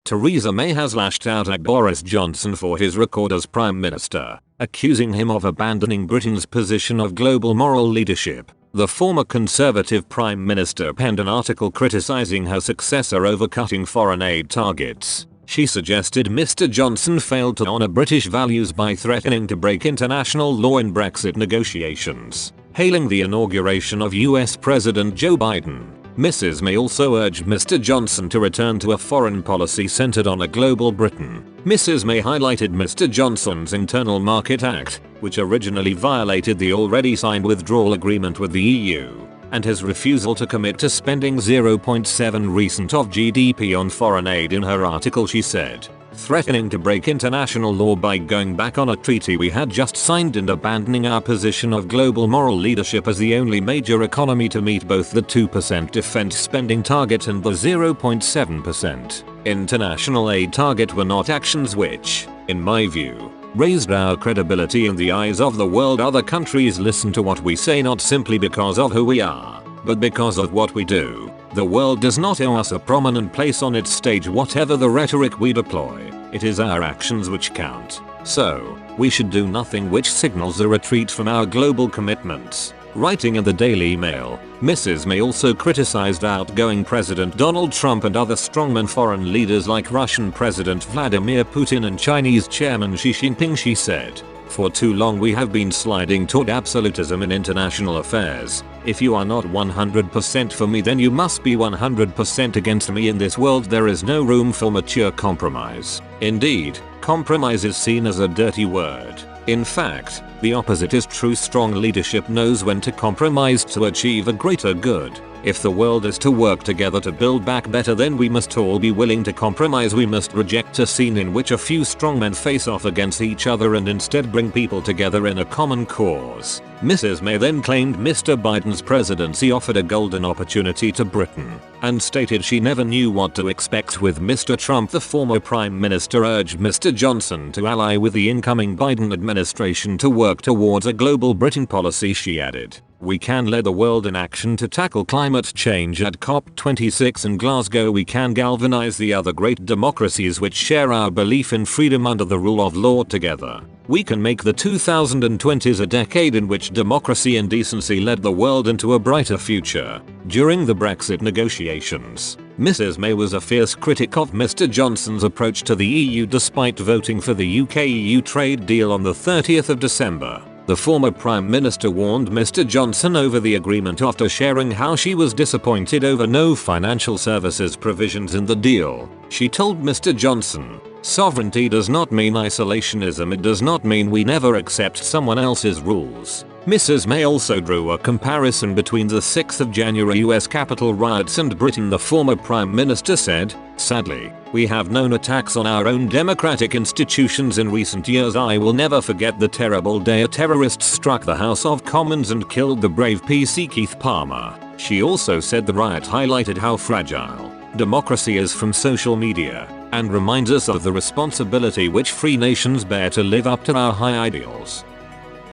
Theresa May has lashed out at Boris Johnson for his record as Prime Minister, accusing him of abandoning Britain's position of global moral leadership. The former Conservative Prime Minister penned an article criticising her successor over cutting foreign aid targets. She suggested Mr. Johnson failed to honour British values by threatening to break international law in Brexit negotiations. Hailing the inauguration of US President Joe Biden, Mrs. May also urged Mr. Johnson to return to a foreign policy centred on a global Britain. Mrs. May highlighted Mr. Johnson's Internal Market Act, which originally violated the already signed withdrawal agreement with the EU, and his refusal to commit to spending 0.7% of GDP on foreign aid. In her article she said, "Threatening to break international law by going back on a treaty we had just signed and abandoning our position of global moral leadership as the only major economy to meet both the 2% defense spending target and the 0.7% international aid target were not actions which, in my view, raised our credibility in the eyes of the world. Other countries listen to what we say not simply because of who we are, but because of what we do. The world does not owe us a prominent place on its stage whatever the rhetoric we deploy. It is our actions which count. So, we should do nothing which signals a retreat from our global commitments." Writing in the Daily Mail, Mrs. May also criticized outgoing President Donald Trump and other strongman foreign leaders like Russian President Vladimir Putin and Chinese Chairman Xi Jinping. She said, "For too long we have been sliding toward absolutism in international affairs. If you are not 100% for me, then you must be 100% against me. In this world there is no room for mature compromise. Indeed, compromise is seen as a dirty word. In fact, the opposite is true. Strong leadership knows when to compromise to achieve a greater good. If the world is to work together to build back better, then we must all be willing to compromise. We must reject a scene in which a few strongmen face off against each other and instead bring people together in a common cause." Mrs. May then claimed Mr. Biden's presidency offered a golden opportunity to Britain, and stated she never knew what to expect with Mr. Trump. The former Prime Minister urged Mr. Johnson to ally with the incoming Biden administration to work towards a global Britain policy. She added, "We can lead the world in action to tackle climate change at COP26 in Glasgow. We can galvanize the other great democracies which share our belief in freedom under the rule of law together. We can make the 2020s a decade in which democracy and decency led the world into a brighter future." During the Brexit negotiations, Mrs. May was a fierce critic of Mr. Johnson's approach to the EU despite voting for the UK-EU trade deal on the 30th of December. The former Prime Minister warned Mr. Johnson over the agreement after sharing how she was disappointed over no financial services provisions in the deal. She told Mr. Johnson, "Sovereignty does not mean isolationism. It does not mean we never accept someone else's rules." Mrs. May also drew a comparison between the 6th of January US Capitol riots and Britain. The former Prime Minister said, "Sadly, we have known attacks on our own democratic institutions in recent years. I will never forget the terrible day a terrorist struck the House of Commons and killed the brave PC Keith Palmer." She also said the riot highlighted how fragile democracy is from social media, and reminds us of the responsibility which free nations bear to live up to our high ideals.